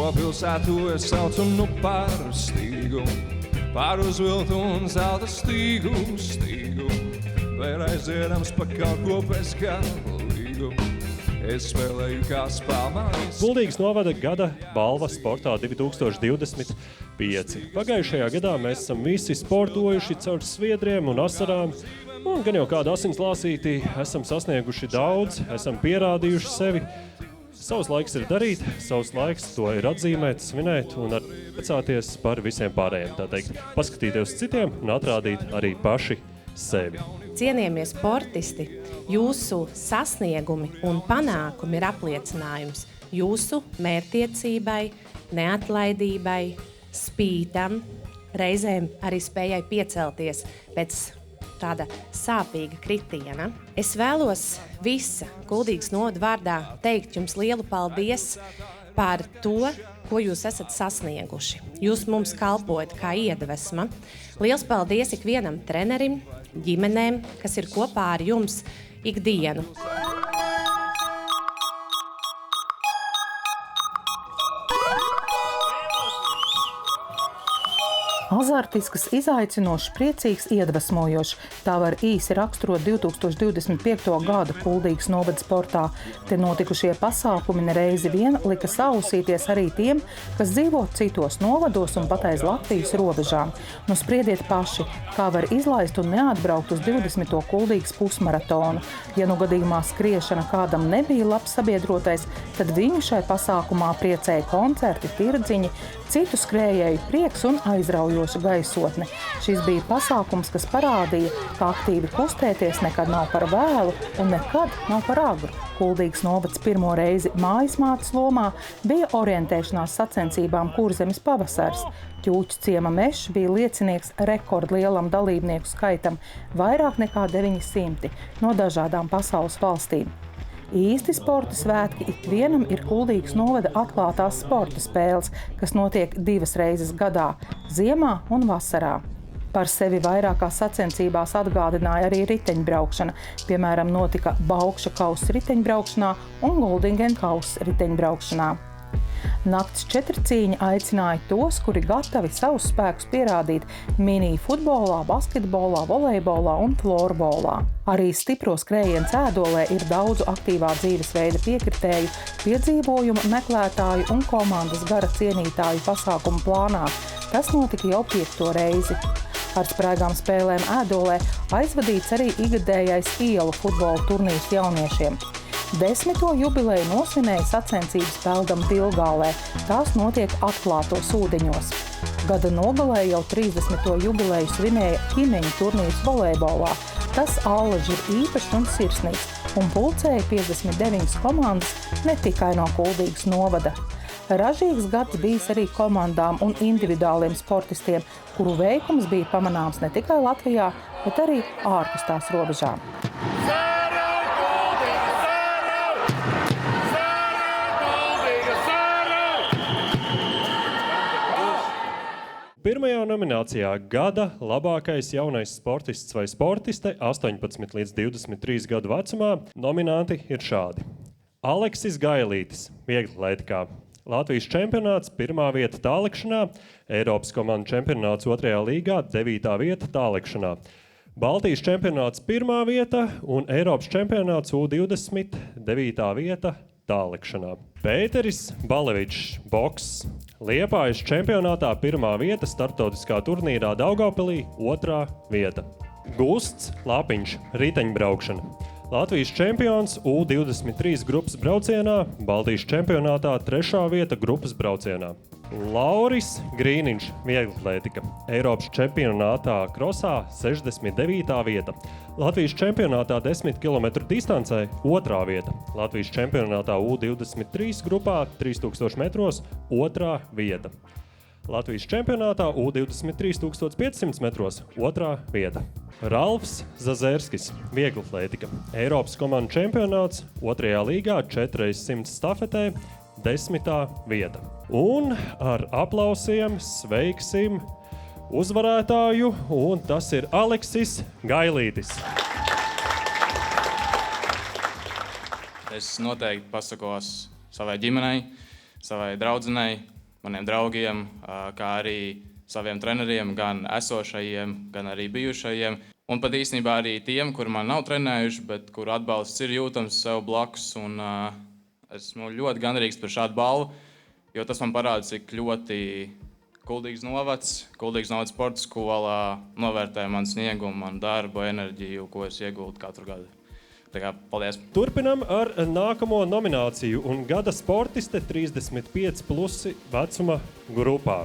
Šo pilsētu es saucu nu par stīgu, par uzviltu un zelta stīgu. Vēl aizdziedams pa kaut ko pēc galīgu. Es spēlēju kā spēlmājs. Kuldīgas novada gada balva sportā 2025. Pagājušajā gadā mēs esam visi sportojuši caur sviedriem un asarām. Un gan jau kādu asins lāsītī esam sasnieguši daudz, esam pierādījuši sevi. Savs laiks ir darīt, savs laiks to ir atzīmēt, svinēt un priecāties par visiem pārējiem. Tā teikt, paskatīties uz citiem un atrādīt arī paši sevi. Cienījamie sportisti, jūsu sasniegumi un panākumi ir apliecinājums jūsu mērķtiecībai, neatlaidībai, spītam, reizēm arī spējai piecelties pēc tāda sāpīga kritiena. Es vēlos visa Kuldīgas novada vārdā teikt jums lielu paldies par to, ko jūs esat sasnieguši. Jūs mums kalpojat kā iedvesma. Liels paldies ikvienam trenerim, ģimenēm, kas ir kopā ar jums ikdienu. Azartisks, izaicinošs, priecīgs, iedvesmojošs. Tā var īsi raksturot 2025. gadu Kuldīgas novada sportā. Te notikušie pasākumi nereizi vien lika sausīties arī tiem, kas dzīvo citos novados un pat aiz Latvijas robežām. Nu spriediet paši, kā var izlaist un neatbraukt uz 20. Kuldīgas pusmaratonu. Ja nu gadījumā skriešana kādam nebija labs sabiedrotais, tad viņu šai pasākumā priecēja koncerti, tirdziņi, citu skrējēju prieks un aizraujoša gaisotne. Šis bija pasākums, kas parādīja, ka aktīvi kustēties nekad nav par vēlu un nekad nav par agru. Kuldīgas novads pirmo reizi mājasmātes lomā bija orientēšanās sacensībām Kurzemes pavasars. Ķūķu ciema mešs bija liecinieks rekordlielam dalībnieku skaitam, vairāk nekā 900 no dažādām pasaules valstīm. Īsti sporta svētki ikvienam ir Kuldīgas novada atklātās sporta spēles, kas notiek 2 reizes gadā – ziemā un vasarā. Par sevi vairākās sacensībās atgādināja arī riteņbraukšana. Piemēram, notika Baukša kausa riteņbraukšanā un Guldingen kausa riteņbraukšanā. Nakts 4 cīņa aicināja tos, kuri gatavi savus spēkus pierādīt mini futbolā, basketbolā, volejbolā un florbolā. Arī stipro skrējienu Ēdolē ir daudzu aktīvā dzīvesveida piekritēju, piedzīvojumu meklētāju un komandas gara cienītāju pasākumu plānā. Tas notika jau 5. reizi. Ar spraigām spēlēm Ēdolē aizvadīts arī ikgadējais ielu futbola turnīrs jauniešiem. 10. jubileju nosvinēja sacensības Peldam Dilgālē. Tās notiek atklātos ūdeņos. Gada nogalē jau 30. jubileju svinēja ķimeņu turnīrs volejbolā. Tas allaži ir īpašs un sirsnīgs un pulcēja 59 komandas ne tikai no Kuldīgas novada. Ražīgs gads bijis arī komandām un individuāliem sportistiem, kuru veikums bija pamanāms ne tikai Latvijā, bet arī ārpus tās robežām. Pirmajā nominācijā gada labākais jaunais sportists vai sportiste 18 līdz 23 gadu vecumā nominanti ir šādi. Aleksis Gailītis, vieglatlētikā. Latvijas čempionāts 1. vieta tālekšanā, Eiropas komandu čempionāts 2. līgā 9. vieta tālekšanā. Baltijas čempionāts 1. vieta un Eiropas čempionāts U20 9. vieta tālekšanā. Pēteris Balevičs, boks. Liepājas čempionātā 1. vieta, starptautiskā turnīrā Daugavpilī 2. vieta. Gusts Lapiņš, riteņbraukšana. Latvijas čempions U23 grupas braucienā, Baltijas čempionātā 3. vieta grupas braucienā. Lauris Grīniņš, vieglatlētika. Eiropas čempionātā krosā 69. vieta. Latvijas čempionātā 10 km distancē 2. vieta. Latvijas čempionātā U23 grupā 3000 metros 2. vieta. Latvijas čempionātā U23 1500 metros 2. vieta. Ralfs Zazerskis, vieglatlētika. Eiropas komandu čempionāts 2. līgā 4x100 stafetē 10. vieta. Un ar aplausiem sveiksim uzvarētāju, un tas ir Aleksis Gailītis. Es noteikti pasakos savai ģimenei, savai draudzenei, maniem draugiem, kā arī saviem treneriem, gan esošajiem, gan arī bijušajiem. Un pat īstenībā arī tiem, kuri man nav trenējuši, bet kuru atbalsts ir jūtams sev blakus. Un esmu ļoti gandarīgs par šādu balvu, jo tas man parāda, cik ļoti Kuldīgas novads sporta skolā novērtē manu sniegumu, manu darbu, enerģiju, ko es ieguldu katru gadu. Tā kā, paldies! Turpinam ar nākamo nomināciju un gada sportiste 35+ vecuma grupā.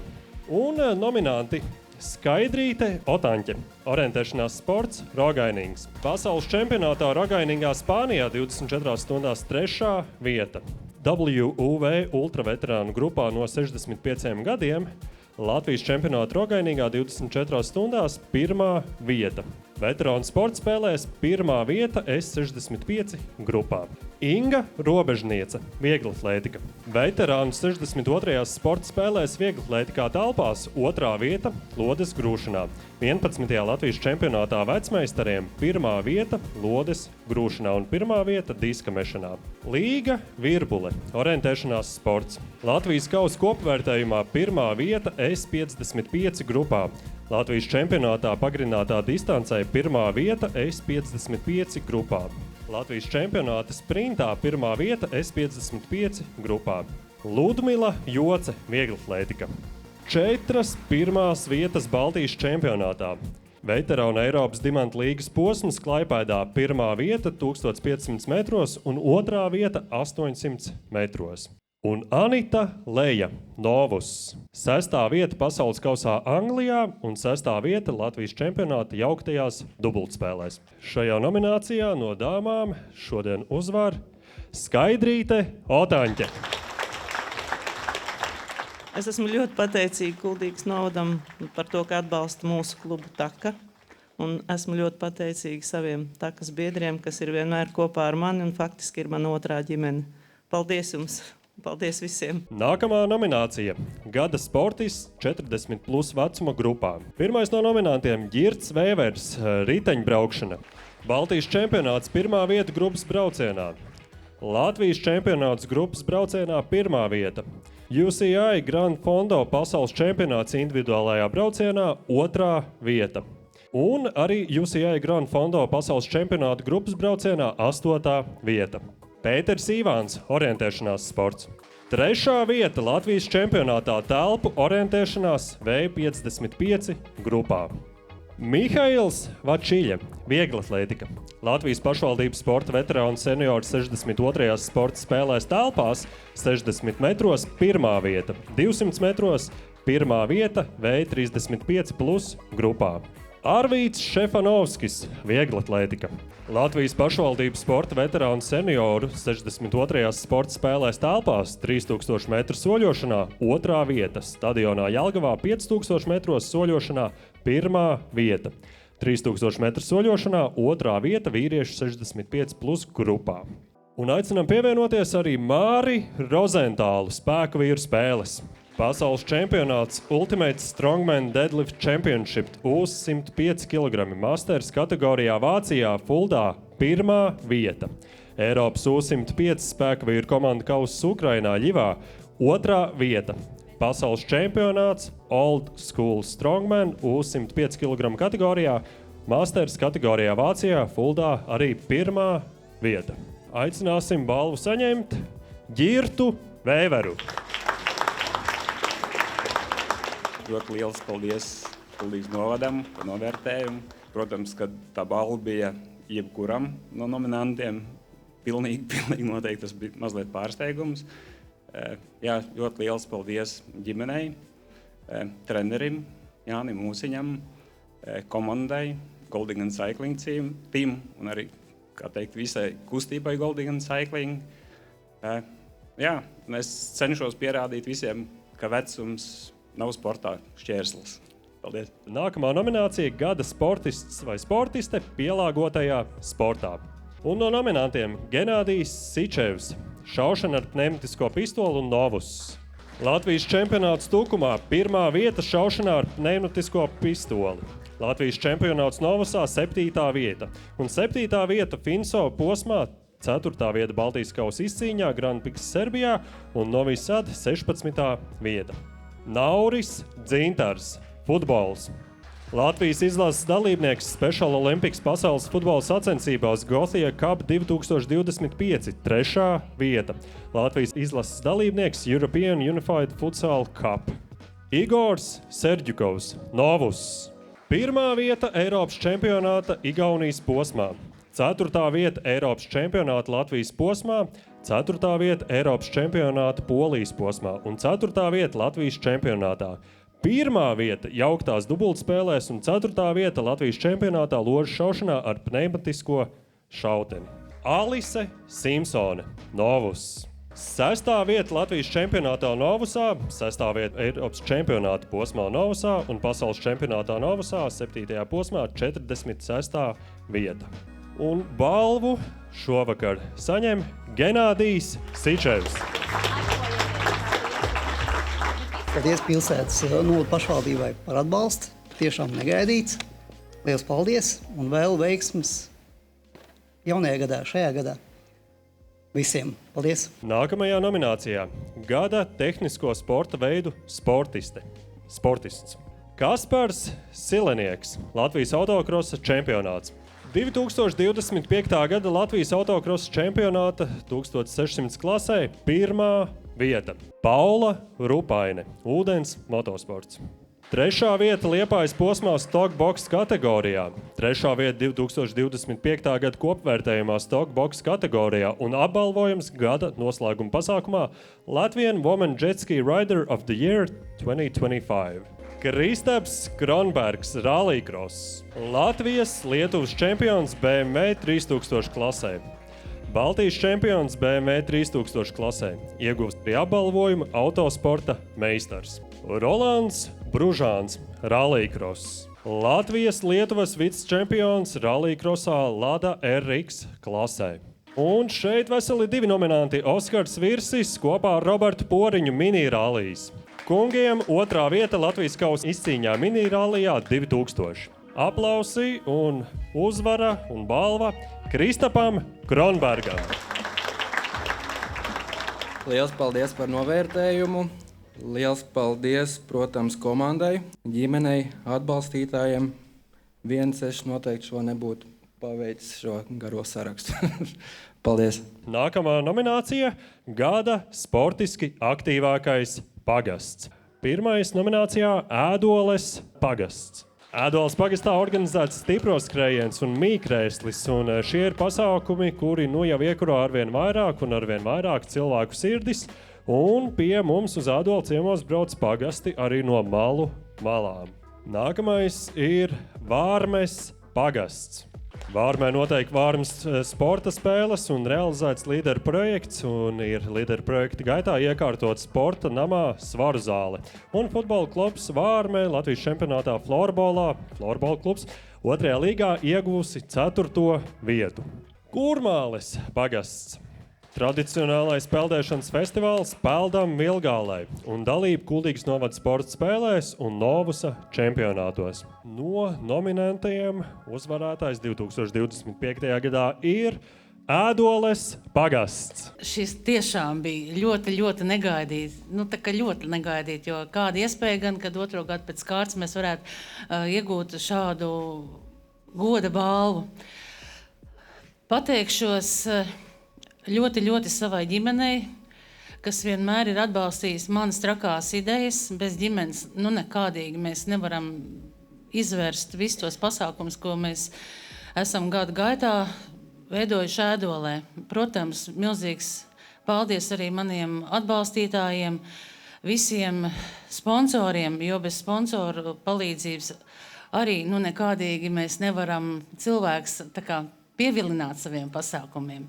Un nominanti Skaidrīte Otaņķe, orientēšanās sports, rogainings. Pasaules čempionātā rogainingā Spānijā 24 stundās 3. vieta. WUV ultraveterānu grupā no 65 gadiem. Latvijas čempionāta rogainīgā 24 stundās 1. vieta. Veterānu sporta spēlēs 1. vieta S65 grupā. Inga Robežniece, vieglatlētika. Veterānu 62. sporta spēlēs vieglatlētikā telpās 2. vieta lodes grūšanā. 11. Latvijas čempionātā vecmeistariem 1. vieta lodes grūšanā un 1. vieta diska mešanā. Līga Virbule, orientēšanās sports. Latvijas kausa kopvērtējumā 1. vieta S55 grupā. Latvijas čempionātā pagarinātā distancē 1. vieta S55 grupā. Latvijas čempionāta sprintā 1. vieta S55 grupā. Ludmila Joce, vieglatlētika. 4 pirmās vietas Baltijas čempionātā. Veterānu Eiropas dimanta līgas posms Klaipēdā 1. vieta 1500 metros un 2. vieta 800 metros. Un Anita Leja, Novus. 6. vieta pasaules kausā Anglijā un 6. vieta Latvijas čempionāta jauktajās dubultspēlēs. Šajā nominācijā no dāmām šodien uzvar Skaidrīte Otaņķe. Es esmu ļoti pateicīga Kuldīgas novadam par to, ka atbalsta mūsu klubu Taka. Un esmu ļoti pateicīga saviem Takas biedriem, kas ir vienmēr kopā ar mani un faktiski ir mana otrā ģimene. Paldies jums! Paldies visiem! Nākamā nominācija – gada sportists 40+ vecuma grupā. Pirmais no nominantiem – Girts Vēvers, riteņbraukšana. Baltijas čempionāts 1. vieta grupas braucienā. Latvijas čempionāts grupas braucienā 1. vieta. UCI Grand Fondo pasaules čempionāts individuālajā braucienā 2. vieta. Un arī UCI Grand Fondo pasaules čempionāta grupas braucienā 8. vieta. Pēters Ivāns, orientēšanās sports. 3. vieta Latvijas čempionātā telpu orientēšanās V55 grupā. Mihails Vačiļa, vieglatlētika. Latvijas pašvaldības sporta veterānu senioru 62. sporta spēlēs telpās 60 metros 1. vieta, 200 metros 1. vieta V35+ grupā. Arvīts Šefanovskis, vieglatlētika. Latvijas pašvaldības sporta veterānu senioru 62. sporta spēlēs telpās 3000 metru soļošanā 2. vieta, stadionā Jelgavā 5000 metros soļošanā 1. vieta, 3000 metru soļošanā 2. vieta vīriešu 65+ grupā. Un aicinām pievienoties arī Māri Rozentālu spēku vīru spēles. Pasaules čempionāts Ultimate Strongman Deadlift Championship uz 105 kg masters kategorijā Vācijā Fuldā 1. vieta. Eiropas U105 spēku vīru komanda kausa Ukrainā Ļivā 2. vieta. Pasaules čempionāts Old School Strongman U105 kg kategorijā masters kategorijā Vācijā Fuldā arī 1. vieta. Aicināsim balvu saņemt Girtu Vēveru. Ļoti liels paldies Kuldīgas novadam par novērtējumu. Protams, ka tā balva bija jebkuram no nominantiem. Pilnīgi noteikti tas bija mazliet pārsteigums. Jā, ļoti liels paldies ģimenei, trenerim Jānim Mūsiņam, komandai, Golding & Cycling team un arī, kā teikt, visai kustībai Golding & Cycling. Jā, un es cenšos pierādīt visiem, ka vecums nav sportā šķērslis. Paldies! Nākamā nominācija – gada sportists vai sportiste pielāgotajā sportā. Un no nominantiem Genādijs Sičevs, šaušana ar pneumatisko pistoli un Novus. Latvijas čempionāts Tukumā 1. vieta šaušanā ar pneumatisko pistoli. Latvijas čempionāts Novusā 7. vieta. Un 7. vieta Finso posmā 4. vieta Baltijas kausa izcīņā Grand Prix Serbijā un Novi Sad 16. vieta. Nauris Dzintars, futbols. Latvijas izlases dalībnieks Special Olympics pasaules futbola sacensībās Gothia Cup 2025, 3. vieta. Latvijas izlases dalībnieks European Unified Futsal Cup. Igors Serģukovs, Novus. 1. vieta Eiropas čempionāta Igaunijas posmā. 4. vieta Eiropas čempionāta Latvijas posmā. 4. vieta Eiropas čempionāta Polijas posmā un 4. vieta Latvijas čempionātā. 1. vieta jauktās dubultspēlēs un 4. vieta Latvijas čempionātā ložu šaušanā ar pneimatisko šauteni. Alise Simpsone, Novus. 6. vieta Latvijas čempionātā Novusā, 6. vieta Eiropas čempionāta posmā Novusā un pasaules čempionātā Novusā 7. posmā 46. vieta. Un balvu šovakar saņem Genādijs Sičevs. Paldies pilsētas novada pašvaldībai par atbalstu. Tiešām negaidīts. Liels paldies un vēl veiksmes jaunajā gadā, šajā gadā. Visiem. Paldies! Nākamajā nominācijā – Gada tehnisko sporta veidu sportists. Kaspars Silenieks, Latvijas autokrosa čempionāts. 2025. gada Latvijas autokrosa čempionāta 1600 klasē 1. vieta. Paula Rupaine, ūdens motosports. 3. vieta Liepājas posmā Stockbox kategorijā. 3. vieta 2025. gada kopvērtējumā Stockbox kategorijā un apbalvojums gada noslēguma pasākumā Latvian Woman Jet Ski Rider of the Year 2025. Kristaps Kronbergs, rallycross. Latvijas-Lietuvas čempions BMW 3000 klasē. Baltijas čempions BMW 3000 klasē. Iegūst arī apbalvojumu autosporta meistars. Rolands Bružāns, rallycross. Latvijas-Lietuvas vicečempions rallycrossā Lada RX klasē. Un šeit veseli 2 nominanti – Oskars Virsis kopā ar Robertu Poriņu mini-rallijas. Kungiem 2. vieta Latvijas kausa izcīņā mini-rallijā 2000. Aplausi un uzvara un balva Kristapam Kronbergam. Liels paldies par novērtējumu. Liels paldies, protams, komandai, ģimenei, atbalstītājiem. Viens es noteikti šo nebūtu paveicis šo garo sarakstu. Paldies. Nākamā nominācija – Gada sportiski aktīvākais pagasts. 1. nominācijā – Ēdoles pagasts. Ēdoles pagastā organizēts stipros skrējiens un mīkrēslis, un šie ir pasākumi, kuri nu jau iekuro arvien vairāk un arvien vairāk cilvēku sirdis, un pie mums uz Ēdolu ciemos brauc pagasti arī no malu malām. Nākamais ir Vārmes pagasts. Vārmē notiek Vārmes sporta spēles un realizēts līderu projekts, un ir līderu projekta gaitā iekārtot sporta namā svaru zāle. Un futbola klubs Vārmē Latvijas čempionātā florbolā, florbola klubs, 2. līgā iegūsi 4. vietu. Kurmāles pagasts. Tradicionālais peldēšanas festivāls Peldam Vilgālai un dalība Kuldīgas novada sporta spēlēs un Novusa čempionātos. No nominantiem uzvarētājs 2025. gadā ir Ēdoles pagasts. Šis tiešām bija ļoti negaidīts. Tā kā ļoti negaidīt, jo kāda iespēja gan, kad 2. gadu pēc kārtas mēs varētu iegūt šādu goda balvu. Pateikšos ļoti savai ģimenei, kas vienmēr ir atbalstījis manas trakās idejas. Bez ģimenes nekādīgi mēs nevaram izvērst visus tos pasākumus, ko mēs esam gadu gaitā veidojuši Ēdolē. Protams, milzīgs paldies arī maniem atbalstītājiem, visiem sponsoriem, jo bez sponsoru palīdzības arī nekādīgi mēs nevaram cilvēks pievilināt saviem pasākumiem.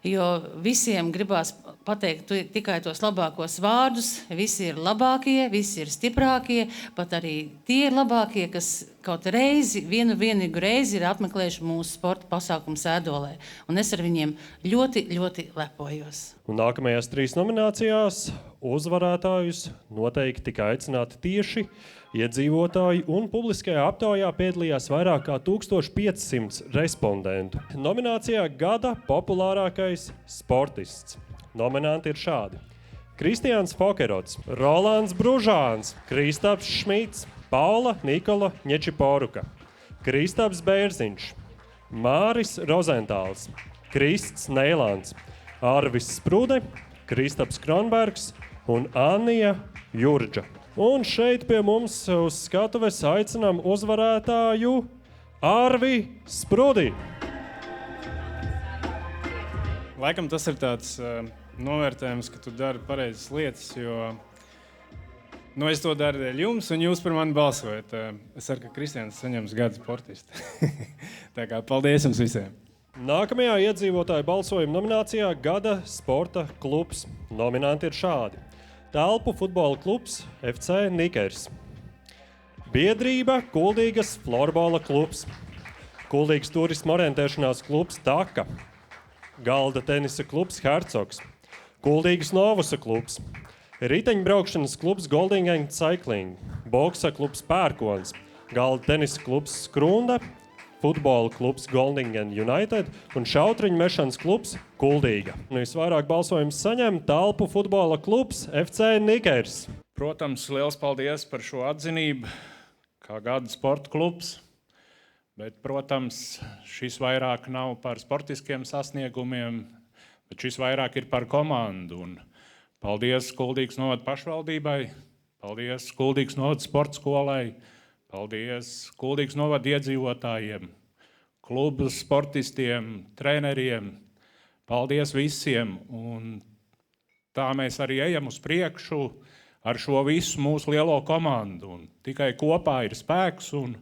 Jo visiem gribās pateikt tikai tos labākos vārdus, visi ir labākie, visi ir stiprākie, pat arī tie ir labākie, kas kaut vienu vienīgu reizi ir apmeklējuši mūsu sporta pasākumu Sēdolē. Un es ar viņiem ļoti, ļoti lepojos. Un nākamajās 3 nominācijās uzvarētājus noteikti tika aicināti tieši iedzīvotāji, un publiskajā aptaujā piedalījās vairāk kā 1500 respondentu. Nominācijā Gada populārākais sportists. Nominanti ir šādi: Kristiāns Fokerots, Rolands Bružāns, Kristaps Šmits, Paula Nikola Ņečiporuka, Kristaps Bērziņš, Māris Rozentāls, Krists Neilāns, Arvis Sprude, Kristaps Kronbergs un Annija Jurģa. Un šeit pie mums uz skatuves aicinām uzvarētāju Arvi Sprudi. Laikam tas ir tāds novērtējums, ka tu dari pareizas lietas, jo es to daru dēļ jums, un jūs par mani balsojat. Es ceru, ka Kristiāns saņems gada sportistu. Tā kā paldies jums visiem! Nākamajā iedzīvotāju balsojuma nominācijā Gada sporta klubs. Nominanti ir šādi: Telpu futbola klubs FC Nikers, Biedrība Kuldīgas florbola klubs, Kuldīgas turisma orientēšanās klubs Taka, Galda tenisa klubs Hercogs, Kuldīgas Novusa klubs, Riteņbraukšanas klubs Goldingen Cycling, Boksa klubs Pērkons, Galda tenisa klubs Skrunda, futbola klubs Goldingen United un šautriņu mešanas klubs Kuldīga. Visvairāk balsojums saņem Telpu futbola klubs FC Nikers. Protams, liels paldies par šo atzinību, kā gada sporta klubs. Bet, protams, šis vairāk nav par sportiskiem sasniegumiem, bet šis vairāk ir par komandu. Un paldies Kuldīgas novada pašvaldībai, paldies Kuldīgas novada sporta skolai, paldies Kuldīgas novada iedzīvotājiem, klubu sportistiem, treneriem. Paldies visiem. Un tā mēs arī ejam uz priekšu ar šo visu mūsu lielo komandu. Un tikai kopā ir spēks un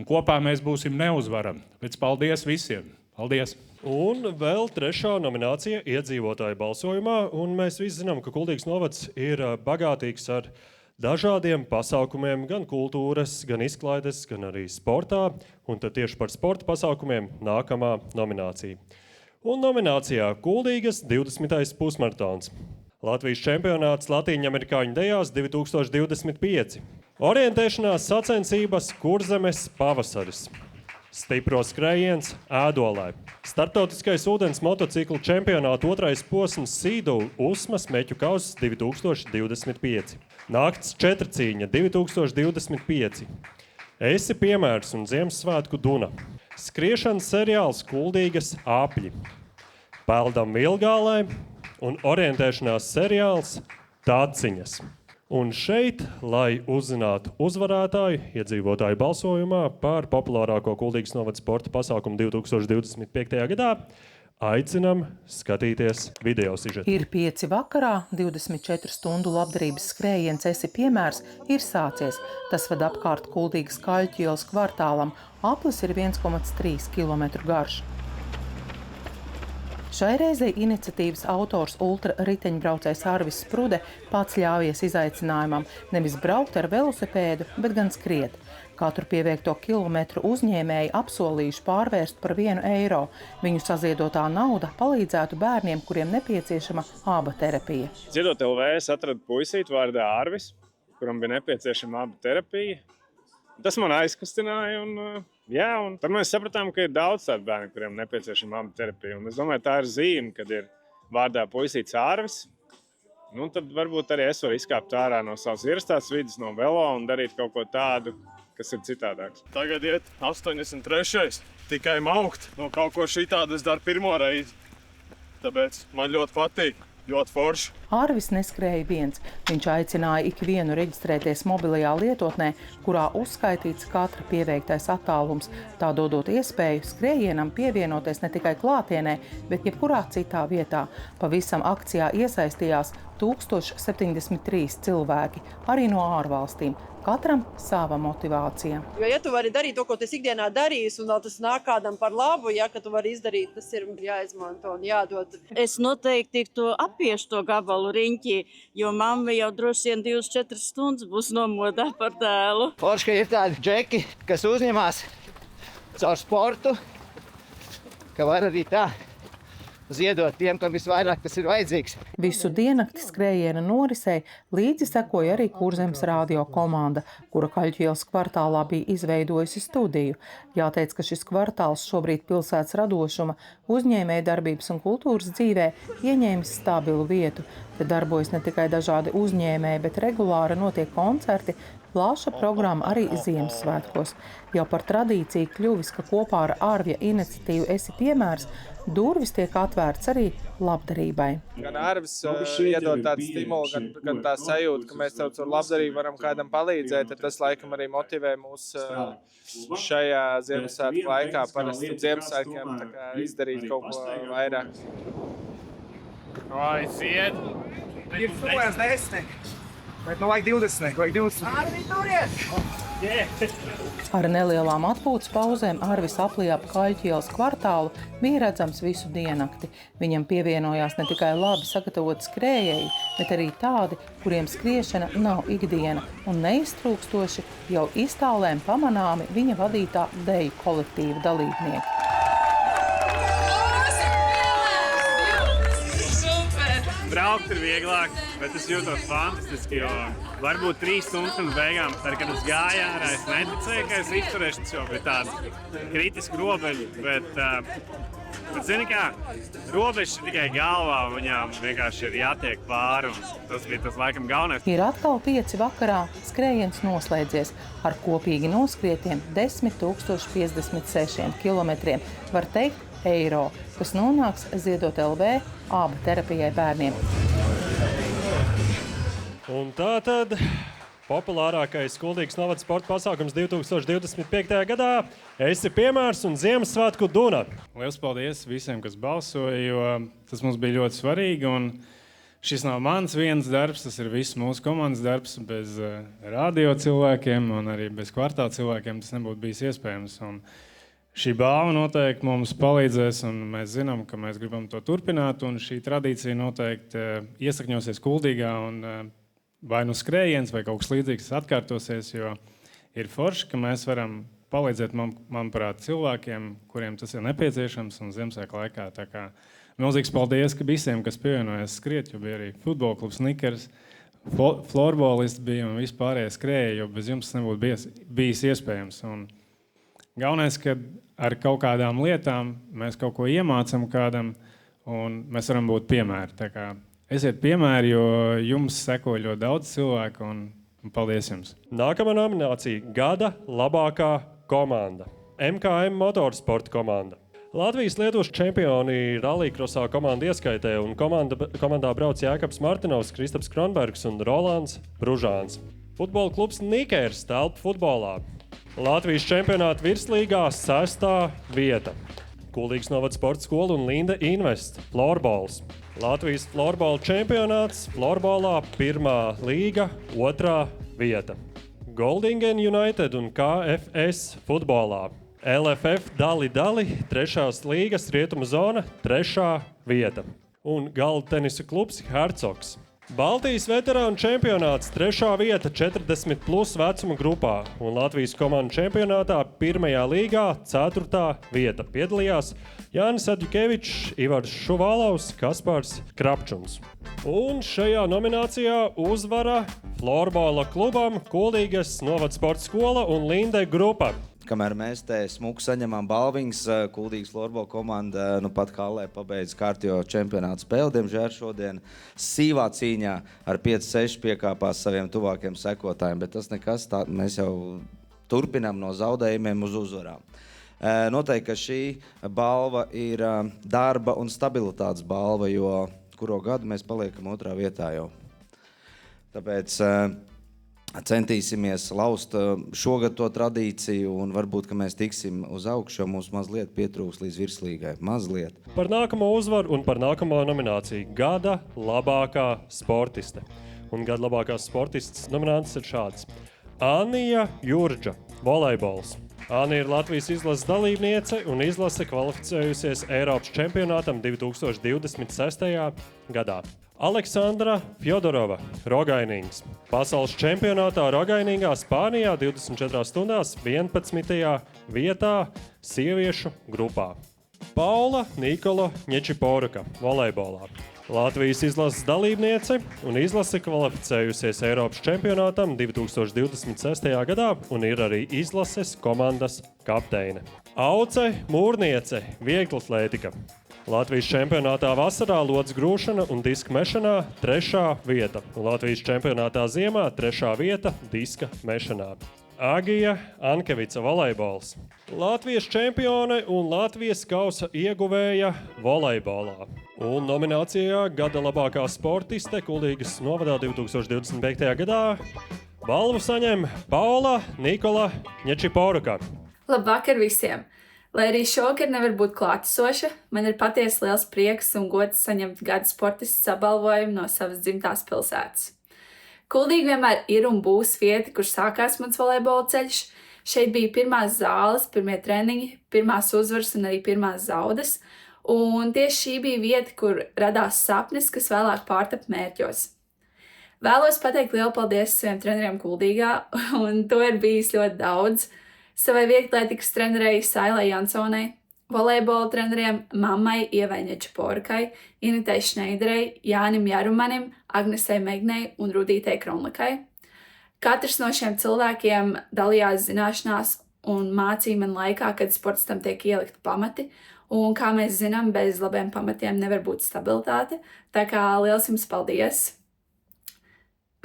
kopā mēs būsim neuzvarami. Pēc paldies visiem. Paldies! Un vēl 3. nominācija iedzīvotāju balsojumā. Un mēs visi zinām, ka Kuldīgas novads ir bagātīgs ar dažādiem pasākumiem, gan kultūras, gan izklaides, gan arī sportā. Un tad tieši par sporta pasākumiem nākamā nominācija. Un nominācijā Kuldīgas 20. pusmaratons. Latvijas čempionāts Latīņamerikāņu dejās 2025. Orientēšanās sacensības Kurzemes pavasaris. Stipro skrējiens Ēdolē. Startautiskais ūdens motociklu čempionāta 2. posms Sīdu Usmas meķu kausas 2025. Nakts četrcīņa 2025. Esi piemērs un Ziemassvētku Duna. Skriešanas seriāls Kuldīgas apļi. Peldam Vilgālē un orientēšanās seriāls Tāciņas. Un šeit, lai uzzinātu uzvarētāju iedzīvotāju balsojumā par populārāko Kuldīgas novada sporta pasākumu 2025. gadā, aicinam skatīties video sižetu. Ir 5 vakarā, 24 stundu labdarības skrējiens Esi piemērs ir sācies. Tas ved apkārt Kuldīgas Kaļķu ielas kvartālam. Aplis ir 1,3 km garš. Šai reizei iniciatīvas autors ultra riteņbraucējs Arvis Sprude pats ļāvies izaicinājumam nevis braukt ar velosipēdu, bet gan skriet. Katru pieveikto kilometru uzņēmēji apsolījuši pārvērst par 1 eiro. Viņu saziedotā nauda palīdzētu bērniem, kuriem nepieciešama aba terapija. Dziedot LV es atradu puisīti vārdā Arvis, kuram bija nepieciešama aba terapija. Tas man aizkustināja un tad mēs sapratām, ka ir daudz tādu bērnu, kuriem nepieciešama aba terapija. Un es domāju, tā ir zīme, kad ir vārdā puisīts Arvis. Tad varbūt arī es varu izkāpt ārā no savas ierastās vidas, no velo un darīt kaut ko tādu, kas ir citādāks. Tagad iet 83. Tikai maukt. No kaut ko šī tādu es daru pirmo reizi. Tāpēc man ļoti patīk. Ļoti forši. Arvis neskrēja viens. Viņš aicināja ikvienu reģistrēties mobilajā lietotnē, kurā uzskaitīts katra pieveiktais attālums, tā dodot iespēju skrējienam pievienoties ne tikai klātienē, bet jebkurā citā vietā. Pavisam akcijā iesaistījās 1073 cilvēki, arī no ārvalstīm. Katram sava motivācija. Jo, ja tu vari darīt to, ko tu ikdienā darīsi, un vēl tas nāk kādam par labu, ka tu vari izdarīt, tas ir jāizmanto un jādod. Es noteikti tiktu apiešu to gabalu. futbolu riņķī, jo mamma jau droši vien 2-4 stundas būs nomodā par dēlu. Forši, ka ir tādi džeki, kas uzņemās caur sportu, ka var arī tā ziedot tiem, kam visvairāk tas ir vajadzīgs. Visu diennakti skrējiena norisei līdzi sekoja arī Kurzemes radio komanda, kura Kaļķu ielas kvartālā bija izveidojusi studiju. Jāteic, ka šis kvartāls šobrīd pilsētas radošuma, uzņēmēja darbības un kultūras dzīvē ieņēmis stabilu vietu. Te darbojas ne tikai dažādi uzņēmēji, bet regulāri notiek koncerti, plaša programma arī Ziemassvētkos. Jau par tradīciju kļuvis, ka kopā ar Arvja iniciatīvu Esi piemērs durvis tiek atvērts arī labdarībai. Gan Arvis iedod tādu stimulu, gan tā sajūta, ka mēs tev ar labdarību varam kādam palīdzēt, tad tas laikam arī motivē mūs šajā Ziemassvētku laikā, parasti Ziemassvētkiem izdarīt kaut ko vairāk. Aiziet! Ir stulēns 10, bet nu vajag 20, vajag 20. Arvi, turiet! Ar nelielām atpūtas pauzēm Arvis aplija ap Kaļķu ielas kvartālu bija redzams visu diennakti. Viņam pievienojās ne tikai labi sagatavoti skrējēji, bet arī tādi, kuriem skriešana nav ikdiena un neiztrūkstoši jau iztālēm pamanāmi viņa vadītā deju kolektīva dalībnieki. Braukt ir vieglāk, bet es jūtos fantastiski, jo varbūt 3 stundas un beigām, tad, kad es gāju ārā, es neticēju, ka es izturēšu šo, bet tādu kritisku robežu, bet zini kā, robežas ir tikai galvā, viņām vienkārši ir jātiek pāri, un tas bija tas laikam galvenais. Ir atkal 5 vakarā, skrējiens noslēdzies ar kopīgi noskrietiem 10 056 kilometriem, var teikt, eiro, kas nonāks ziedot LV āba terapijai bērniem. Un tā tad populārākais Kuldīgas novada sporta pasākums 2025. gadā Esi piemērs un Ziemassvētku duna. Liels paldies visiem, kas balsoja, jo tas mums bija ļoti svarīgi. Un šis nav mans viens darbs, tas ir viss mūsu komandas darbs. Bez radio cilvēkiem un arī bez kvartāla cilvēkiem tas nebūtu bijis iespējams. Un šī balva noteikti mums palīdzēs, un mēs zinām, ka mēs gribam to turpināt. Un šī tradīcija noteikti iesakņosies Kuldīgā, un vai nu skrējiens, vai kaut kas līdzīgs atkārtosies, jo ir forši, ka mēs varam palīdzēt, manuprāt, cilvēkiem, kuriem tas ir nepieciešams un Ziemassvētku laikā. Tā kā milzīgs paldies visiem, kas pievienojas skriet, jo bija arī futbola klubs Snickers, florbolisti bija un vispārējie skrēja, jo bez jums tas nebūtu bijis iespējams. Un galvenais, ka ar kaut kādām lietām mēs kaut ko iemācam kādam, un mēs varam būt piemēri. Tā kā esiet piemēri, jo jums seko ļoti daudz cilvēku, un paldies jums. Nākamā nominācija – Gada labākā komanda. MKM motorsporta komanda. Latvijas-Lietuvas čempioni rallycrossā komanda ieskaitē, un komandā brauc Jākabs Martinovs, Kristaps Kronbergs un Rolands Bružāns. Futbola klubs Nikērs telpa futbolā. Latvijas čempionāta virslīgā 6. vieta. Kuldīgas novada sporta skola un Linda Invest florbols. Latvijas florbola čempionāts florbolā 1. līga 2. vieta. Goldingen United un KFS futbolā. LFF Dali 3. līgas rietuma zona 3. vieta. Un galda tenisa klubs Hercogs. Baltijas veterānu čempionāts 3. vieta 40 plus vecuma grupā, un Latvijas komandu čempionātā 1. līgā 4. vieta. Piedalījās Jānis Adjukevičs, Ivars Šuvalovs, Kaspars Krapčuns. Un šajā nominācijā uzvara florbola klubam Kuldīgas novada sporta skola un Linde grupa. Kamēr mēs te smuku saņemam balviņas, Kuldīgas florbola komanda nu pat hallē pabeidz kārtējo čempionātu spēli. Diemžēl šodien sīvā cīņā ar 5-6 piekāpās saviem tuvākiem sekotājiem, bet tas nekas, mēs jau turpinām no zaudējumiem uz uzvarām. Noteikti, ka šī balva ir darba un stabilitātes balva, jo kuro gadu mēs paliekam 2. vietā jau. Tāpēc centīsimies laust šogad to tradīciju, un varbūt, ka mēs tiksim uz augšu, jo mums mazliet pietrūks līdz virslīgai. Mazliet. Par nākamo uzvaru un par nākamo nomināciju – Gada labākā sportiste. Un Gada labākās sportistes nominants ir šāds. Anija Jurģa, volejbols. Anija ir Latvijas izlases dalībniece un izlase kvalificējusies Eiropas čempionātam 2026. gadā. Aleksandra Fjodorova, rogainīgs. Pasaules čempionātā rogainīgā Spānijā 24 stundās 11. vietā sieviešu grupā. Paula Nikola Ņečiporuka, volejbolā. Latvijas izlases dalībniece un izlase kvalificējusies Eiropas čempionātam 2026. gadā un ir arī izlases komandas kapteine. Auce Mūrniece, vieglatlētika. Latvijas čempionātā vasarā lodes grūšana un diska mešanā 3. vieta. Un Latvijas čempionātā ziemā 3. vieta diska mešanā. Agija Ankevica, volejbols. Latvijas čempione un Latvijas kausa ieguvēja volejbolā. Un nominācijā gada labākā sportiste Kuldīgas novadā 2025. gadā balvu saņem Paula Nikola Ņečiporuka. Labvakar visiem! Lai arī šogad nevar būt klātesoša, man ir patiesi liels prieks un gods saņemt gada sportistas apbalvojumu no savas dzimtās pilsētas. Kuldīga vienmēr ir un būs vieta, kur sākās mans volejbola ceļš. Šeit bija pirmās zāles, pirmie treniņi, pirmās uzvaras un arī pirmās zaudas. Un tieši šī bija vieta, kur radās sapnis, kas vēlāk pārtapa mērķos. Vēlos pateikt lielu paldies saviem treneriem Kuldīgā, un to ir bijis ļoti daudz. Savai vieglatlētikas trenerei Sailai Jansonai, volejbola treneriem mammai Ievai Ņečiporukai, Initai Šneiderei, Jānim Jarumanim, Agnesei Megnei un Rudītei Kronlikai. Katrs no šiem cilvēkiem dalījās zināšanās un mācīja man laikā, kad sportistam tiek ielikti pamati, un kā mēs zinām, bez labiem pamatiem nevar būt stabilitāte, tā kā liels jums paldies!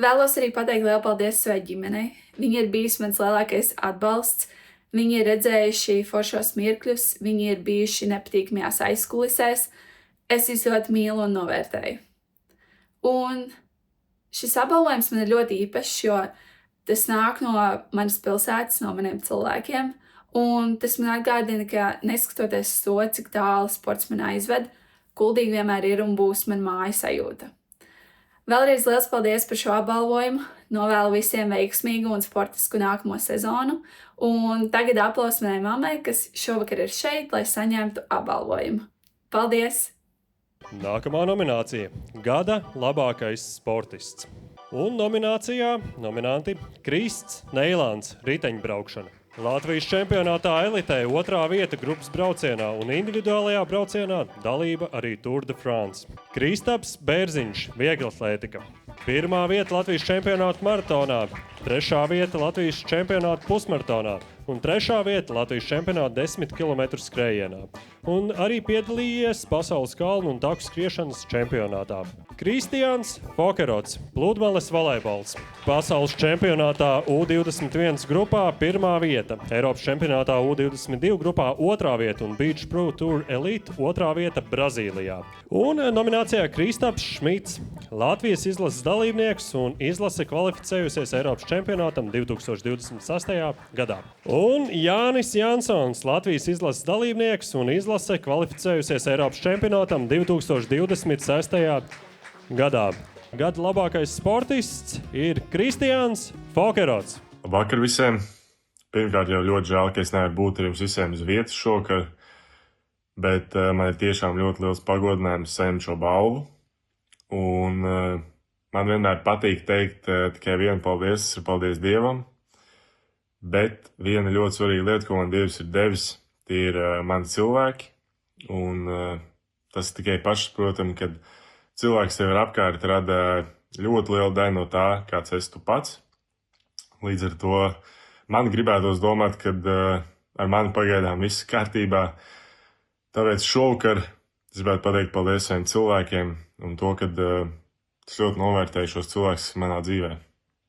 Vēlos arī pateikt lielu paldies savai ģimenei. Viņi ir bijis mans lielākais atbalsts. Viņi ir redzējuši foršos mirkļus, viņi ir bijuši nepatīkamajās aizkulisēs. Es viņus ļoti mīlu un novērtēju. Un šis apbalvojums man ir ļoti īpašs, jo tas nāk no manas pilsētas, no maniem cilvēkiem. Un tas man atgādina, ka neskatoties to, cik tālu sports man aizved, Kuldīga vienmēr ir un būs man māja sajūta. Vēlreiz liels paldies par šo apbalvojumu, novēlu visiem veiksmīgu un sportisku nākamo sezonu, un tagad aplausi manai mammai, kas šovakar ir šeit, lai saņemtu apbalvojumu. Paldies! Nākamā nominācija – gada labākais sportists. Un nominācijā nominanti Krists Neilāns, riteņbraukšana. Latvijas čempionātā elitē 2. vieta grupas braucienā un individuālajā braucienā dalība arī Tour de France. Kristaps Bērziņš, vieglatlētika. 1. vieta Latvijas čempionāta maratonā, 3. vieta Latvijas čempionāta pusmaratonā un 3. vieta Latvijas čempionāta 10 km skrējienā. Un arī piedalījies pasaules kalnu un taku skriešanas čempionātā. Kristians Fokerots, pludmales volejbols. Pasaules čempionātā U21 grupā 1. vieta, Eiropas čempionātā U22 grupā 2. vieta un Beach Pro Tour Elite 2. vieta Brazīlijā. Un nominācijā Kristaps Šmits, Latvijas izlases dalībnieks un izlase kvalificējusies Eiropas čempionātam 2026. gadā. Un Jānis Jansons, Latvijas izlases dalībnieks un izlase kvalificējusies Eiropas čempionātam 2026. gadā. Gada labākais sportists ir Kristians Fokerots. Labvakar visiem! Pirmkārt jau ļoti žēl, ka es nevaru būt ar jums visiem uz vietas šokar, bet man ir tiešām ļoti liels pagodinājums saņemt šo balvu. Un man vienmēr patīk teikt tikai vienu paldies, tas ir paldies Dievam. Bet viena ļoti svarīga lieta, ko man Dievs ir devis, tie ir mani cilvēki. Un tas tikai pašsaprotami, kad cilvēks tev ir apkārt, rada ļoti lielu daļu no tā, kāds esi tu pats. Līdz ar to man gribētos domāt, ka ar mani pagaidām viss kārtībā. Tāpēc šovakar es gribētu pateikt paldies saviem cilvēkiem un to, ka es ļoti novērtēju šos cilvēkus manā dzīvē.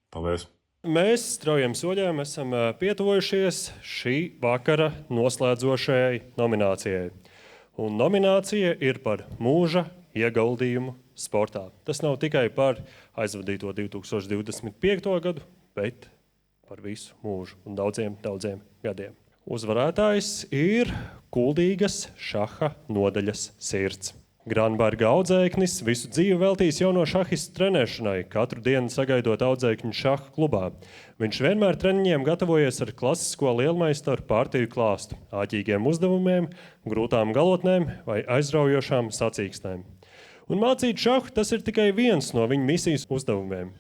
Paldies! Mēs straujiem soļiem esam pietuvojušies šī vakara noslēdzošajai nominācijai. Un nominācija ir par mūža ieguldījumu sportā. Tas nav tikai par aizvadīto 2025. gadu, bet par visu mūžu un daudziem gadiem. Uzvarētājs ir Kuldīgas šaha nodaļas sirds. Granberga audzēknis visu dzīvi veltījis jauno šahistu trenēšanai, katru dienu sagaidot audzēkņu šaha klubā. Viņš vienmēr treniņiem gatavojies ar klasisko lielmeistaru pārtīju klāstu, āķīgiem uzdevumiem, grūtām galotnēm vai aizraujošām sacīkstēm. Un mācīt šahu tas ir tikai viens no viņa misijas uzdevumiem.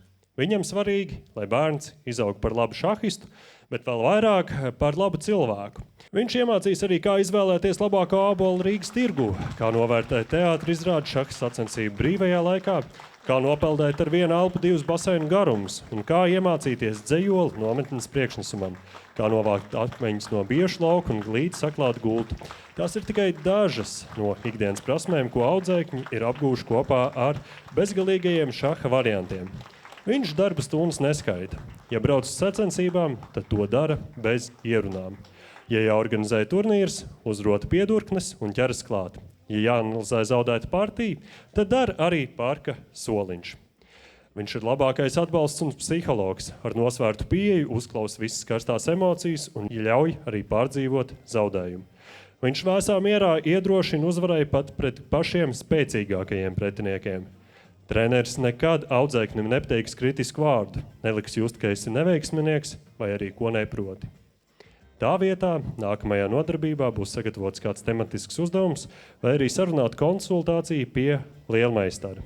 Viņam svarīgi, lai bērns izaug par labu šahistu, bet vēl vairāk par labu cilvēku. Viņš iemācīs arī, kā izvēlēties labāko ābolu Rīgas tirgū, kā novērtēt teātra izrādi šaha sacensību brīvajā laikā, kā nopeldēt ar vienu elpu 2 baseinu garumus un kā iemācīties dzejoli nometnes priekšnesumam, kā novākt akmeņus no biešu lauka un glīti saklāt gultu. Tās ir tikai dažas no ikdienas prasmēm, ko audzēkņi ir apgūši kopā ar bezgalīgajiem šaha variantiem. Viņš darba stundas neskaita. Ja brauc uz sacensībām, tad to dara bez ierunām. Ja jāorganizē turnīrs, uzrota piedurknes un ķeras klāt. Ja jāanalizē zaudēta partija, tad dara arī parka soliņš. Viņš ir labākais atbalsts un psihologs, ar nosvērtu pieeju uzklausa visas karstās emocijas un ļauj arī pārdzīvot zaudējumu. Viņš vēsā mierā iedrošina uzvarēja pat pret pašiem spēcīgākajiem pretiniekiem. Treneris nekad audzēknim nepateiks kritisku vārdu, neliks just, ka esi neveiksminieks vai arī ko neproti. Tā vietā nākamajā nodarbībā būs sagatavots kāds tematisks uzdevums vai arī sarunāt konsultāciju pie lielmeistara.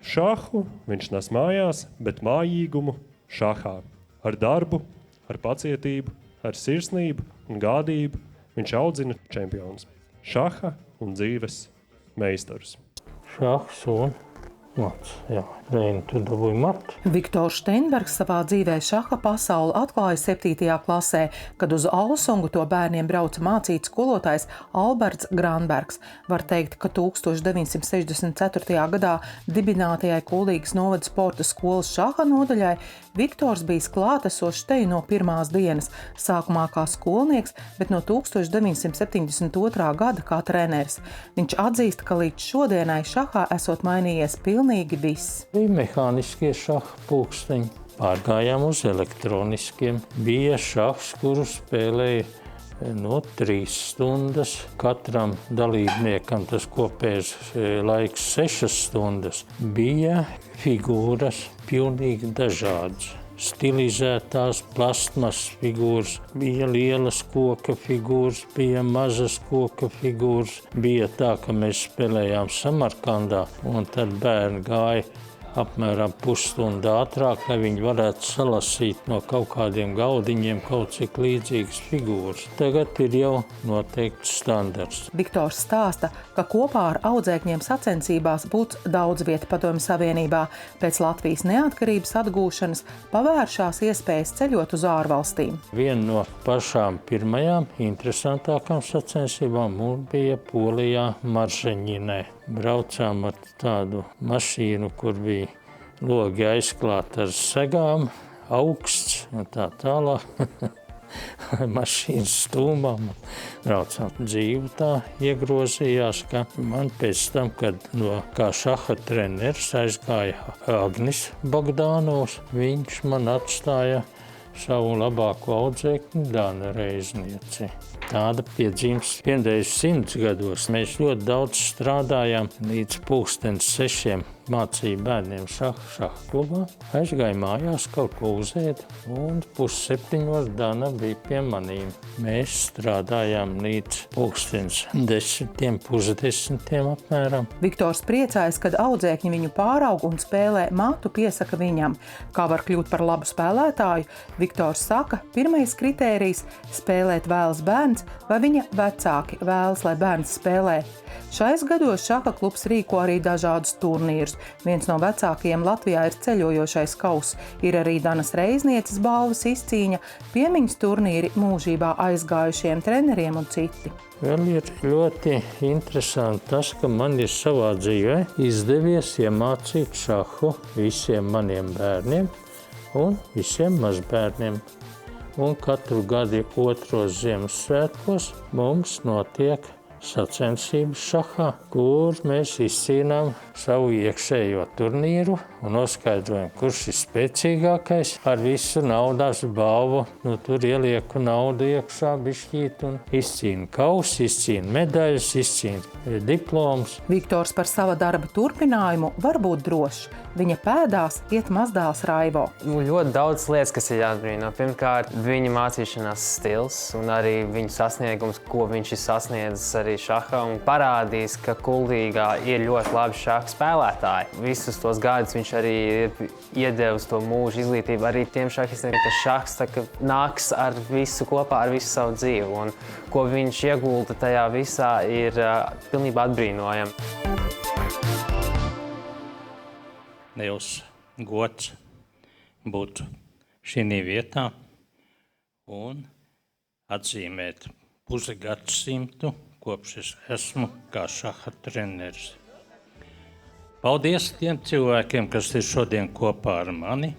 Šahu viņš nes mājās, bet mājīgumu šahā. Ar darbu, ar pacietību, ar sirsnību un gādību viņš audzina čempionus. Šaha un dzīves meistarus. Šahs un mats, jā. Reini, tu dabūji matu. Viktors Steinbergs savā dzīvē šaha pasauli atklāja 7. klasē, kad uz Alsungu to bērniem brauca mācīt skolotājs Alberts Granbergs. Var teikt, ka 1964. gadā dibinātajai Kuldīgas novada sporta skolas šaha nodaļai Viktors bijis klātesošs te no pirmās dienas, sākumā kā skolnieks, bet no 1972. gada kā treneris. Viņš atzīst, ka līdz šodienai šahā esot mainījies pilnīgi viss. Bija mehāniskie šaha pulksteņi. Pārgājām uz elektroniskiem. Bija šahs, kuru spēlēja 3 stundas. Katram dalībniekam tas kopējais laiks 6 stundas. Bija figūras pilnīgi dažādas. Stilizētās plastmas figūras, bija lielas koka figūras, bija mazas koka figūras. Bija tā, ka mēs spēlējām Samarkandā, un tad bērni gāja apmēram pusstundu ātrāk, lai viņi varētu salasīt no kaut kādiem galdiņiem kaut cik līdzīgas figūras. Tagad ir jau noteikts standarts. Viktors stāsta, ka kopā ar audzēkņiem sacensībās būs daudz vieta Padomju Savienībā. Pēc Latvijas neatkarības atgūšanas pavēršās iespējas ceļot uz ārvalstīm. Viena no pašām pirmajām interesantākām sacensībām mums bija Polijā Marzeņinē. Braucām ar tādu mašīnu, kur bija logi aizklāti ar segām, augsts un tā tālāk. Mašīnas stūmām. Braucām dzīvu tā iegrozījās, ka man pēc tam, kad kā šaha treneris aizgāja Agnis Bogdanovs, viņš man atstāja savu labāko audzēkni Dana Reiznieci. Tāda piedzimst pirmreiz 100 gados. Mēs ļoti daudz strādājām līdz 6:00 mācīja bērniem šaha klubā. Aizgāja mājās, kaut ko uzēda, un 6:30 Dana bija pie manīm. Mēs strādājām līdz 10:00, 9:30 apmēram. Viktors priecājas, kad audzēkņi viņu pāraug un spēlē matu piesaka viņam. Kā var kļūt par labu spēlētāju? Viktors saka, pirmais kritērijs – spēlēt vēlas bērns vai viņa vecāki vēlas, lai bērns spēlē. Šais gados šaha klubs rīko arī dažādus turnīrus. Viens no vecākajiem Latvijā ir ceļojošais kauss. Ir arī Danas Reiznieces balvas izcīņa, piemiņas turnīri mūžībā aizgājušiem treneriem un citi. Vēl ir ļoti interesanti tas, ka man ir savā dzīvē izdevies iemācīt šahu visiem maniem bērniem un visiem mazbērniem. Un katru gadu 2. Ziemassvētkos mums notiek sacensības šahā, kur mēs izcīnām savu iekšējo turnīru un noskaidrojam, kurš ir spēcīgākais. Ar visu naudās balvu, tur ielieku naudu iekšā bišķīt un izcīna kausi, izcīna medaļas, izcīna diplomus. Viktors par sava darba turpinājumu var būt drošs. Viņa pēdās iet mazdēls Raivo. Ļoti daudz lietas, kas ir jāatbrīno. Pirmkārt, viņa mācīšanās stils un arī viņa sasniegums, ko viņš ir sasniedzis arī šahā un parādījis, ka Kuldīgā ir ļoti labi šaha labāki spēlētāji. Visus tos gadus viņš arī iedevis to mūža izglītību arī tiem šahistiem, ka šahs nāks ar visu kopā, ar visu savu dzīvi. Un ko viņš iegulda tajā visā ir pilnībā atbrīnojami. Liels gods būt šī vietā un atzīmēt pusgadsimtu, kopš es esmu kā šaha treneris. Paldies tiem cilvēkiem, kas ir šodien kopā ar mani,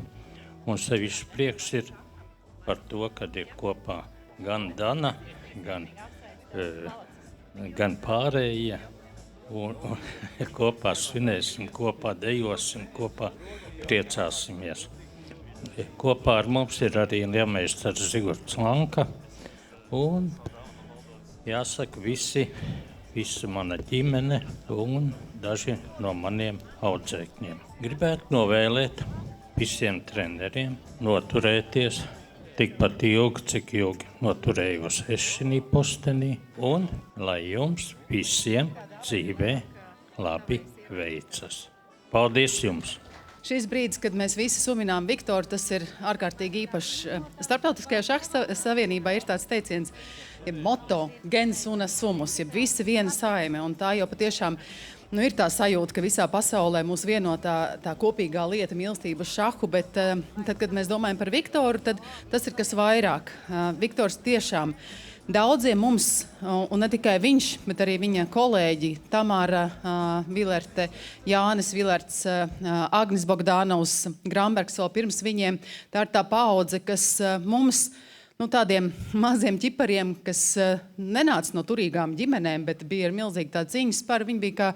un sevišķi prieks ir par to, kad ir kopā gan Dana, gan pārējie, un kopā svinēsim, kopā dejosim, kopā priecāsimies. Kopā ar mums ir arī lielmeistars Zigorts Lanka un, jāsaka, visa mana ģimene un daži no maniem audzēkņiem. Gribētu novēlēt visiem treneriem noturēties tikpat ilgi, cik ilgi noturējos es šī postenī, un lai jums visiem dzīvē labi veicas. Paldies jums! Šis brīdis, kad mēs visi suminām Viktoru, tas ir ārkārtīgi īpašs. Starptautiskajā šaha savienībā ir tāds teiciens, ja moto gens una sumus, ja visi viena saime, un tā jau patiešām ir tā sajūta, ka visā pasaulē mūs vieno tā kopīgā lieta mīlestība uz šahu, bet tad, kad mēs domājam par Viktoru, tad tas ir kas vairāk. Viktors tiešām daudziem mums, un ne tikai viņš, bet arī viņa kolēģi Tamāra Vilerte, Jānis Vilerts, Agnis Bogdanovs, Grambergs vēl pirms viņiem. Tā ir tā paudze, kas mums, tādiem maziem ķipariem, kas nenāca no turīgām ģimenēm, bet bija ar milzīgi tā cīņas par. Viņi bija kā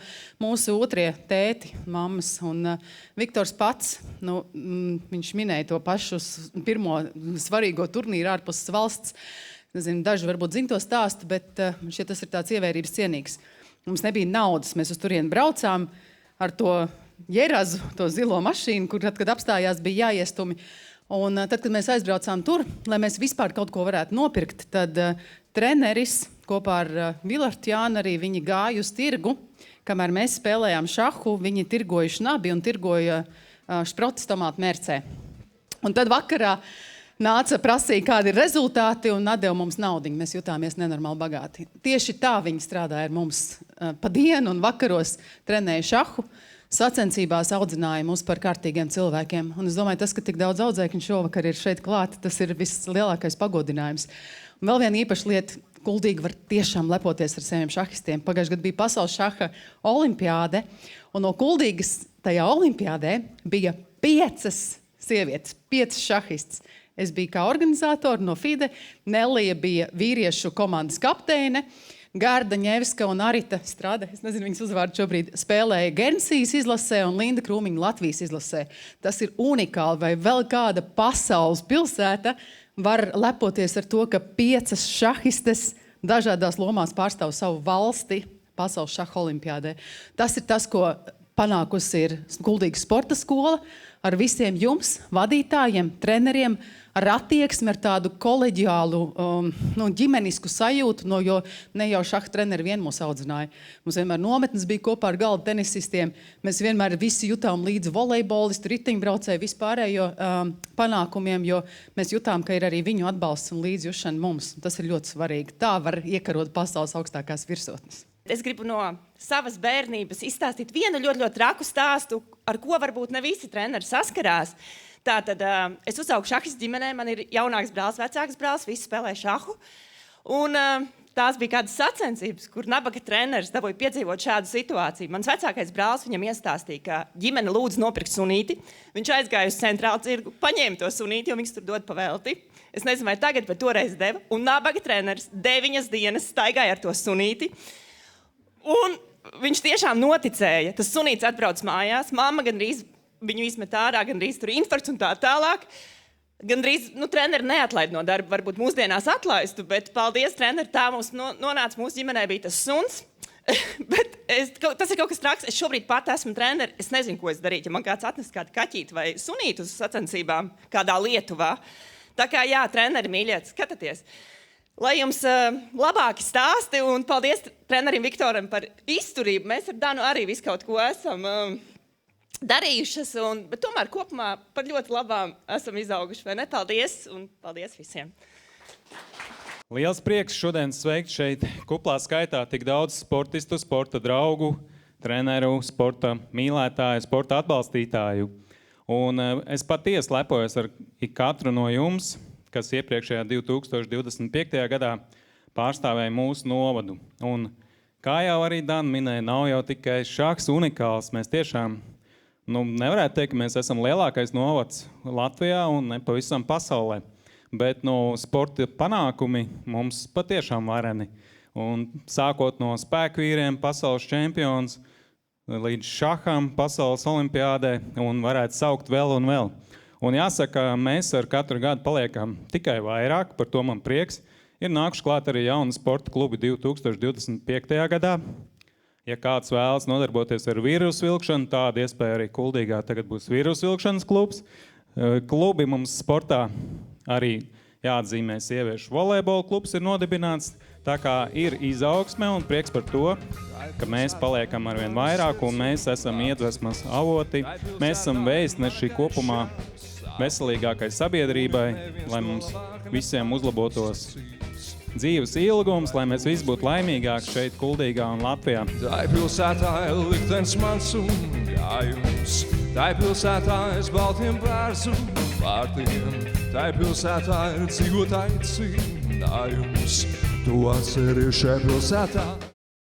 mūsu otrie tēti, mammas. Un Viktors pats, viņš minēja to pašu pirmo svarīgo turnīru ārpus valsts. Nezinu, daži varbūt zina to stāstu, bet šeit tas ir tāds ievērības cienīgs. Mums nebija naudas, mēs uz turieni braucām ar to jerazu, to zilo mašīnu, kur tad, kad apstājās, bija jāiestumi. Un tad, kad mēs aizbraucām tur, lai mēs vispār kaut ko varētu nopirkt, tad treneris kopā ar Vilertu Jānu arī viņi gāja uz tirgu, kamēr mēs spēlējām šahu, viņi tirgoja šnabi un tirgoja šprotis tomātu mērcē. Un tad vakarā nāca prasīja, kādi ir rezultāti un atdeva mums naudiņu. Mēs jutāmies nenormāli bagāti. Tieši tā viņi strādāja ar mums pa dienu un vakaros trenēja šahu. Sacensībās audzināja mūs par kārtīgiem cilvēkiem. Un es domāju, tas, ka tik daudz audzēkņu šovakar ir šeit klāt, tas ir vislielākais pagodinājums. Un vēl viena īpaša lieta, Kuldīgi var tiešām lepoties ar saviem šahistiem. Pagājušajā gadā bija pasaules šaha olimpiāde, un no Kuldīgas tajā olimpiādē bija 5 sievietes, 5 šahistas. Es biju kā organizātori no FIDE, Nelija bija vīriešu komandas kapteine, Garda Ņevska un Arita Strade, es nezinu viņas uzvārdu šobrīd, spēlēja Guernsijas izlasē un Linda Krūmiņa Latvijas izlasē. Tas ir unikāli, vai vēl kāda pasaules pilsēta var lepoties ar to, ka 5 šahistes dažādās lomās pārstāv savu valsti pasaules šaha olimpiādē. Tas ir tas, ko panākusi ir Kuldīgas sporta skola ar visiem jums, vadītājiem, treneriem, ar attieksmi, ar tādu koleģiālu, ģimenisku sajūtu, jo ne jau šaha treneri vien mūs audzināja. Mums vienmēr nometnes bija kopā ar galda tenisistiem, mēs vienmēr visi jutām līdzi volejbolistu, riteņbraucēju, vispārējo panākumiem, jo mēs jutām, ka ir arī viņu atbalsts un līdzjušana mums. Tas ir ļoti svarīgi. Tā var iekarot pasaules augstākās virsotnes. Es gribu no savas bērnības izstāstīt vienu ļoti traku stāstu, ar ko varbūt ne visi treneri saskarās. Tātad es uzaugu šahis ģimenē, man ir jaunāks brālis, vecāks brālis, visi spēlē šahu. Un tās bija kādas sacensības, kur nabaga treneris dabūja piedzīvot šādu situāciju. Mans vecākais brālis viņam iestāstīja, ka ģimene lūdz nopirkt sunīti. Viņš aizgāja uz centrālu cirgu, paņēma to sunīti, jo viņas tur dod pavelti. Es nezinu, vai tagad, bet toreiz deva. Un nabaga treneris 9 dienas staigāja ar to sunīti. Un viņš tiešām noticēja. Tas sunīts atbrauc mājās, mamma gandrīz viņu izmet ārā, gandrīz tur infarkts un tā tālāk. Gandrīz, treneri neatlaid no darba, varbūt mūsdienās atlaistu, bet paldies, treneri, tā mums nonāca mūsu ģimenē bija tas suns. Bet tas ir kaut kas traks. Es šobrīd pat esmu treneri, es nezinu, ko es darītu, ja man kāds atnes kādu kaķīti vai sunītu uz sacensībām kādā Lietuvā. Tā kā jā, treneri, mīļiet, skatieties. Lai jums labāki stāsti un paldies trenerim Viktoram par izturību. Mēs ar Danu arī visu kaut ko esam darījušas, bet tomēr kopumā par ļoti labām esam izauguši, vai ne? Paldies un paldies visiem! Liels prieks šodien sveikt šeit kuplā skaitā tik daudz sportistu, sporta draugu, treneru, sporta mīlētāju, sporta atbalstītāju. Un es patiesi lepojos ar ikatru no jums, kas iepriekšējā 2025. gadā pārstāvēja mūsu novadu. Un kā jau arī Dan minēja, nav jau tikai šahs unikāls. Mēs tiešām nevarētu teikt, ka mēs esam lielākais novads Latvijā un ne pavisam pasaulē. Bet sporta panākumi mums patiešām vareni. Un sākot no spēkvīriem, pasaules čempions, līdz šaham, pasaules olimpiādē un varētu saukt vēl un vēl. Un jāsaka, mēs ar katru gadu paliekam tikai vairāk, par to man prieks. Ir nākuši klāt arī jauni sporta klubi 2025. gadā. Ja kāds vēlas nodarboties ar vīrusu vilkšanu, tāda iespēja arī Kuldīgā tagad būs vīrusu vilkšanas klubs. Klubi mums sportā arī jāatzīmē sieviešu volejbola klubs ir nodibināts. Tā kā ir izaugsme un prieks par to, ka mēs paliekam arvien vairāk un mēs esam iedvesmas avoti. Mēs esam vēstneši kopumā veselīgākai sabiedrībai, lai mums visiem uzlabotos dzīves ilgums, lai mēs visi būtu laimīgāki šeit Kuldīgā un Latvijā. Tai pilsētā ir liktenis mans un gājums, tai pilsētā es baltiem bērzu vārtiem, tai pilsētā ir dzīvot aicinājums, tu atceries šai pilsētā.